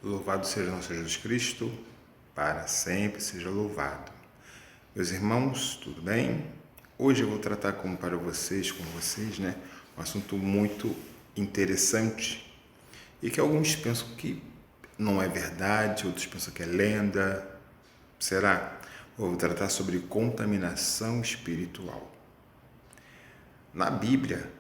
Louvado seja nosso Jesus Cristo, para sempre seja louvado. Meus irmãos, tudo bem? Hoje eu vou tratar com vocês, um assunto muito interessante e que alguns pensam que não é verdade, outros pensam que é lenda. Será? Eu vou tratar sobre contaminação espiritual. Na Bíblia,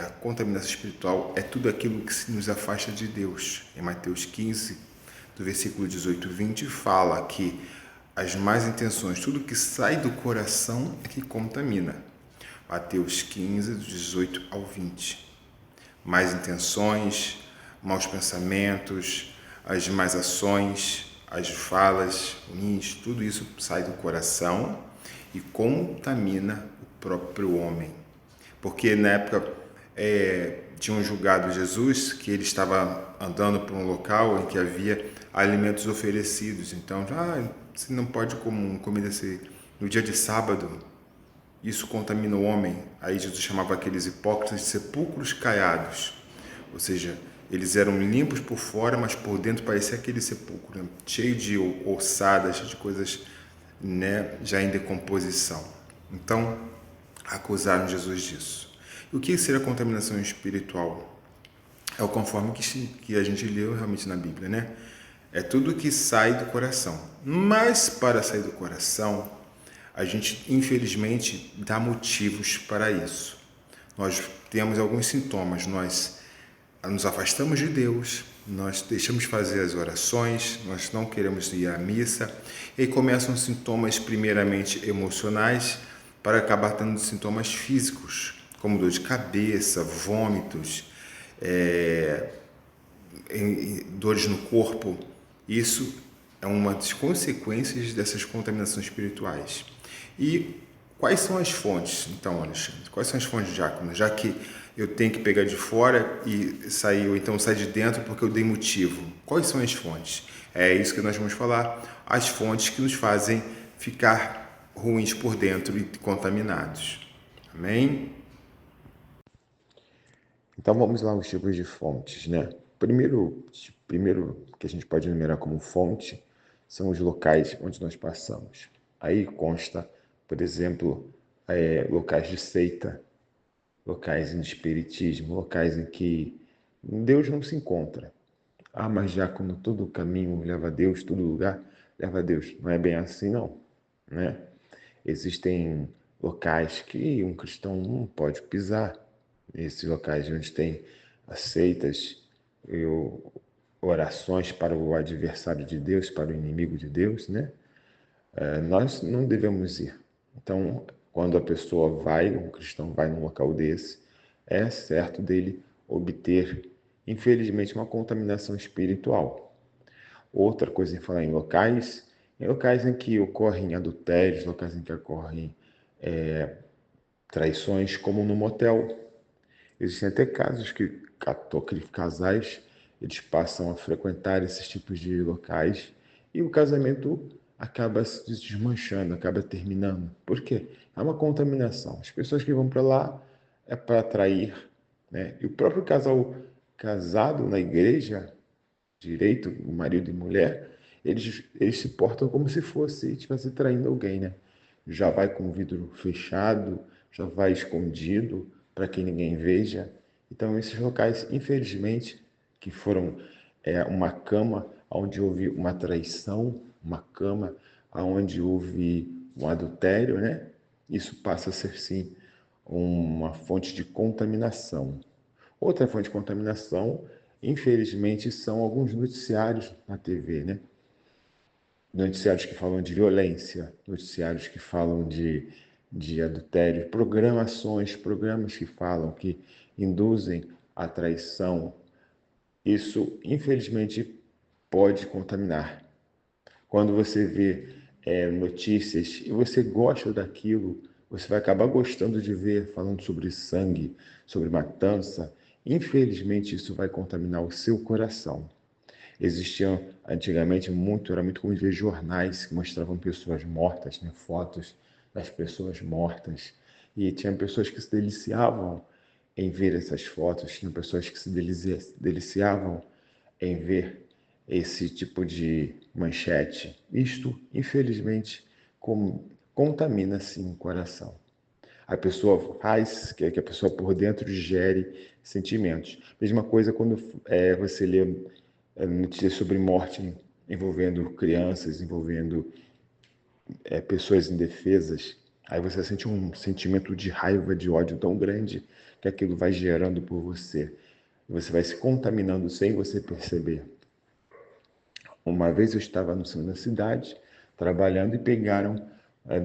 a contaminação espiritual é tudo aquilo que nos afasta de Deus. Em Mateus 15, do versículo 18 e 20, fala que as más intenções, tudo que sai do coração é que contamina. Mateus 15, do 18 ao 20. Más intenções, maus pensamentos, as más ações, as falas ruins, tudo isso sai do coração e contamina o próprio homem. Porque na época tinham julgado Jesus que ele estava andando por um local em que havia alimentos oferecidos. Então, você não pode comer comida no dia de sábado. Isso contamina o homem. Aí Jesus chamava aqueles hipócritas de sepulcros caiados. Ou seja, eles eram limpos por fora, mas por dentro parecia aquele sepulcro, né? Cheio de ossadas, de coisas, né, já em decomposição. Então, acusaram Jesus disso. E o que seria contaminação espiritual? É o conforme que a gente leu realmente na Bíblia, né? É tudo que sai do coração. Mas para sair do coração, a gente infelizmente dá motivos para isso. Nós temos alguns sintomas, nós nos afastamos de Deus, nós deixamos de fazer as orações, nós não queremos ir à missa, e aí começam sintomas primeiramente emocionais, para acabar tendo sintomas físicos, como dor de cabeça, vômitos, dores no corpo. Isso é uma das consequências dessas contaminações espirituais. E quais são as fontes, então, Alexandre? Quais são as fontes, Diácono? Já que eu tenho que pegar de fora e sair, ou então sair de dentro porque eu dei motivo. Quais são as fontes? É isso que nós vamos falar. As fontes que nos fazem ficar ruins por dentro e contaminados. Amém? Então vamos lá os tipos de fontes, né? Primeiro que a gente pode enumerar como fonte são os locais onde nós passamos. Aí consta, por exemplo, locais de seita, locais de espiritismo, locais em que Deus não se encontra. Mas já como todo caminho leva a Deus, todo lugar leva a Deus. Não é bem assim, não, né? Existem locais que um cristão não pode pisar. Esses locais onde tem seitas, orações para o adversário de Deus, para o inimigo de Deus, né? Nós não devemos ir. Então, quando a pessoa vai, um cristão vai num local desse, é certo dele obter, infelizmente, uma contaminação espiritual. Outra coisa em falar em locais em que ocorrem adultérios, locais em que ocorrem traições, como no motel. Existem até casos que casais eles passam a frequentar esses tipos de locais e o casamento acaba se desmanchando, acaba terminando. Por quê? É uma contaminação. As pessoas que vão para lá é para atrair, né? E o próprio casal casado na igreja, direito, marido e mulher, eles se portam como se fosse estivesse traindo alguém, né? Já vai com o vidro fechado, já vai escondido para que ninguém veja. Então, esses locais, infelizmente, que foram uma cama onde houve uma traição, uma cama onde houve um adultério, né? Isso passa a ser, sim, uma fonte de contaminação. Outra fonte de contaminação, infelizmente, são alguns noticiários na TV, né? Noticiários que falam de violência, noticiários que falam de adultério, programas que falam, que induzem a traição. Isso, infelizmente, pode contaminar. Quando você vê notícias e você gosta daquilo, você vai acabar gostando de ver falando sobre sangue, sobre matança. Infelizmente, isso vai contaminar o seu coração. Existiam antigamente era muito comum ver jornais que mostravam pessoas mortas, né? Fotos das pessoas mortas. E tinha pessoas que se deliciavam em ver essas fotos, tinha pessoas que se deliciavam em ver esse tipo de manchete. Isto, infelizmente, contamina sim o coração. A pessoa faz que a pessoa por dentro gere sentimentos. Mesma coisa quando você lê notícias sobre morte envolvendo crianças, envolvendo pessoas indefesas. Aí você sente um sentimento de raiva, de ódio tão grande que aquilo vai gerando por você. Você vai se contaminando sem você perceber. Uma vez eu estava no centro da cidade, trabalhando, e pegaram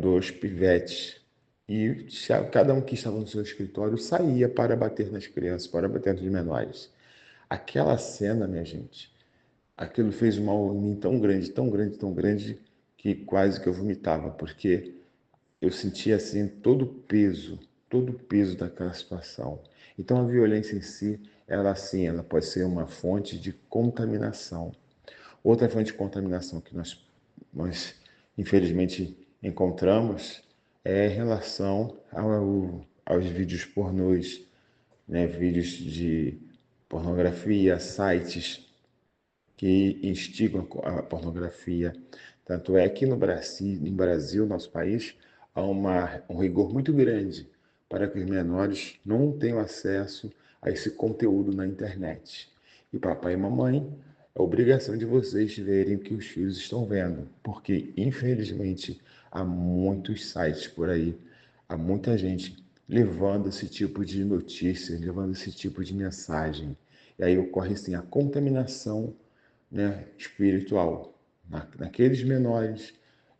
dois pivetes. E cada um que estava no seu escritório saía para bater nas crianças, para bater nos menores. Aquela cena, minha gente, aquilo fez um mal em mim tão grande, tão grande, tão grande, que quase que eu vomitava, porque eu sentia assim todo o peso daquela situação. Então a violência em si, ela sim, ela pode ser uma fonte de contaminação. Outra fonte de contaminação que nós infelizmente encontramos é em relação aos vídeos pornôs, né? Vídeos de pornografia, sites que instigam a pornografia. Tanto é que no Brasil, nosso país, há um rigor muito grande para que os menores não tenham acesso a esse conteúdo na internet. E papai e mamãe, é obrigação de vocês verem o que os filhos estão vendo, porque infelizmente há muitos sites por aí, há muita gente levando esse tipo de notícia, levando esse tipo de mensagem. E aí ocorre sim a contaminação, né, espiritual naqueles menores,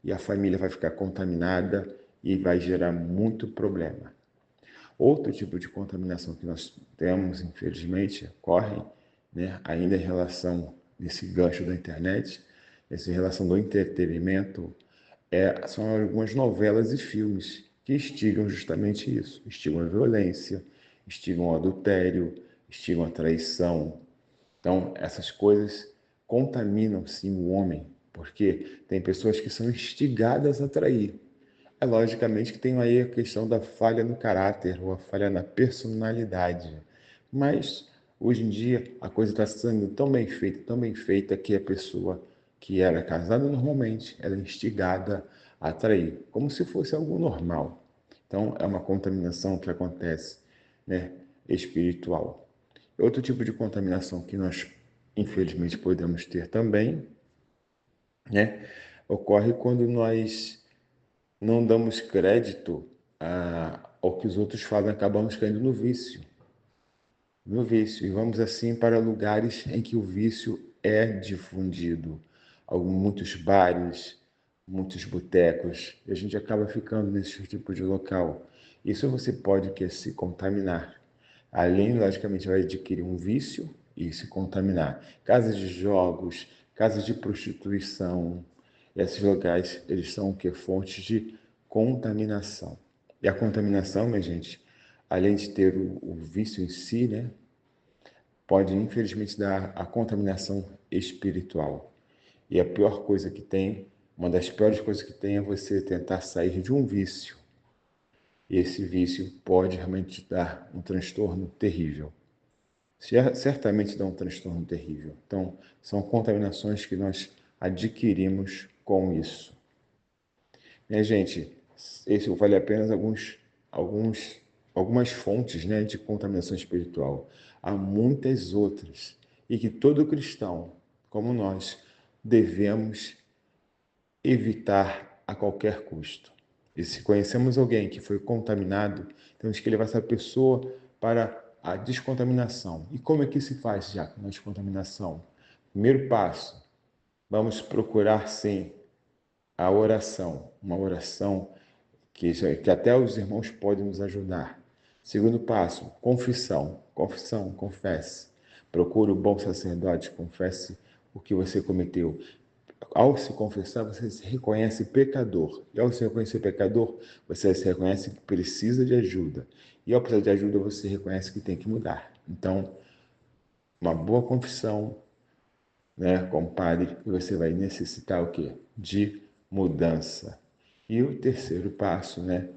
e a família vai ficar contaminada e vai gerar muito problema. Outro tipo de contaminação que nós temos, infelizmente, ocorre, né, ainda em relação nesse gancho da internet, essa relação do entretenimento, são algumas novelas e filmes que instigam justamente isso, instigam a violência, instigam o adultério, instigam a traição. Então, essas coisas contaminam sim o homem, porque tem pessoas que são instigadas a trair. É logicamente que tem aí a questão da falha no caráter ou a falha na personalidade. Mas hoje em dia a coisa está sendo tão bem feita que a pessoa que era casada normalmente ela é instigada a trair, como se fosse algo normal. Então é uma contaminação que acontece, né, espiritual. Outro tipo de contaminação que nós, infelizmente, podemos ter também, né, ocorre quando nós não damos crédito ao que os outros fazem, acabamos caindo no vício, e vamos assim para lugares em que o vício é difundido. Muitos bares, muitos botecos, e a gente acaba ficando nesse tipo de local. Isso você pode se contaminar. Além, logicamente, vai adquirir um vício e se contaminar. Casas de jogos, casas de prostituição, esses locais, eles são o quê? Fontes de contaminação. E a contaminação, minha gente, além de ter o vício em si, né, pode infelizmente dar a contaminação espiritual. E a pior coisa que tem, uma das piores coisas que tem é você tentar sair de um vício. E esse vício pode realmente dar um transtorno terrível. Certamente dá um transtorno terrível. Então, são contaminações que nós adquirimos com isso. Minha gente, esse vale apenas alguns, algumas fontes, né, de contaminação espiritual. Há muitas outras, e que todo cristão, como nós, devemos evitar a qualquer custo. E se conhecemos alguém que foi contaminado, temos que levar essa pessoa para a descontaminação. E como é que se faz já com a descontaminação? Primeiro passo, vamos procurar sim a oração, uma oração que até os irmãos podem nos ajudar. Segundo passo, confissão, confesse. Procure o bom sacerdote, confesse o que você cometeu. Ao se confessar, você se reconhece pecador. E ao se reconhecer pecador, você se reconhece que precisa de ajuda. E ao precisar de ajuda, você reconhece que tem que mudar. Então, uma boa confissão, né, compadre, e você vai necessitar o quê? De mudança. E o terceiro passo, né,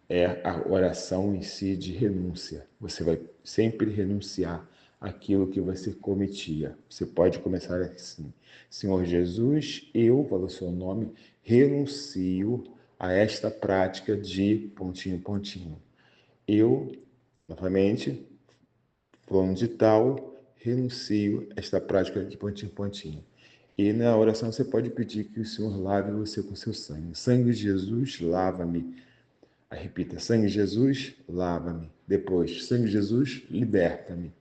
é a oração em si de renúncia. Você vai sempre renunciar aquilo que você cometia. Você pode começar assim: Senhor Jesus, eu, fala o seu nome, renuncio a esta prática de pontinho, pontinho. Eu, novamente, fulano de tal, renuncio a esta prática de pontinho, pontinho. E na oração você pode pedir que o Senhor lave você com seu sangue. Sangue de Jesus, lava-me. Aí repita: sangue de Jesus, lava-me. Depois: sangue de Jesus, liberta-me.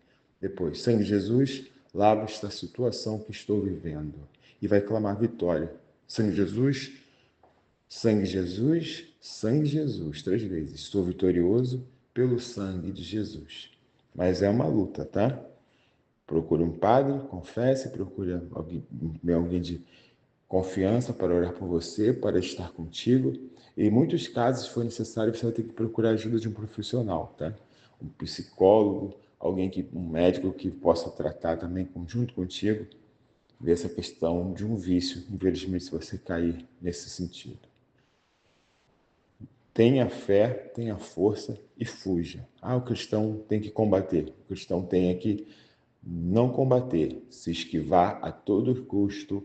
Depois: sangue de Jesus, lava esta situação que estou vivendo. E vai clamar vitória. Sangue de Jesus, sangue de Jesus, sangue de Jesus. 3 vezes. Estou vitorioso pelo sangue de Jesus. Mas é uma luta, tá? Procure um padre, confesse, procure alguém de confiança para orar por você, para estar contigo. Em muitos casos, se for necessário, você vai ter que procurar a ajuda de um profissional, tá? Um psicólogo, um médico que possa tratar também junto contigo, ver essa questão de um vício, infelizmente, se você cair nesse sentido. Tenha fé, tenha força e fuja. O cristão tem que combater. O cristão tem que não combater, se esquivar a todo custo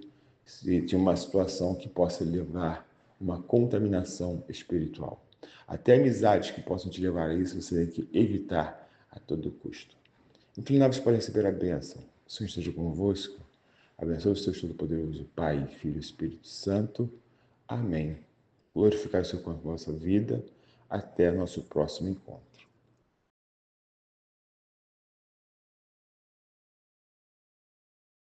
de uma situação que possa levar uma contaminação espiritual. Até amizades que possam te levar a isso, você tem que evitar a todo custo. Inclinados para receber a bênção. O Senhor esteja convosco. Abençoe o seu Todo-Poderoso Pai, Filho e Espírito Santo. Amém. Glorificar o seu corpo, a vossa vida. Até nosso próximo encontro.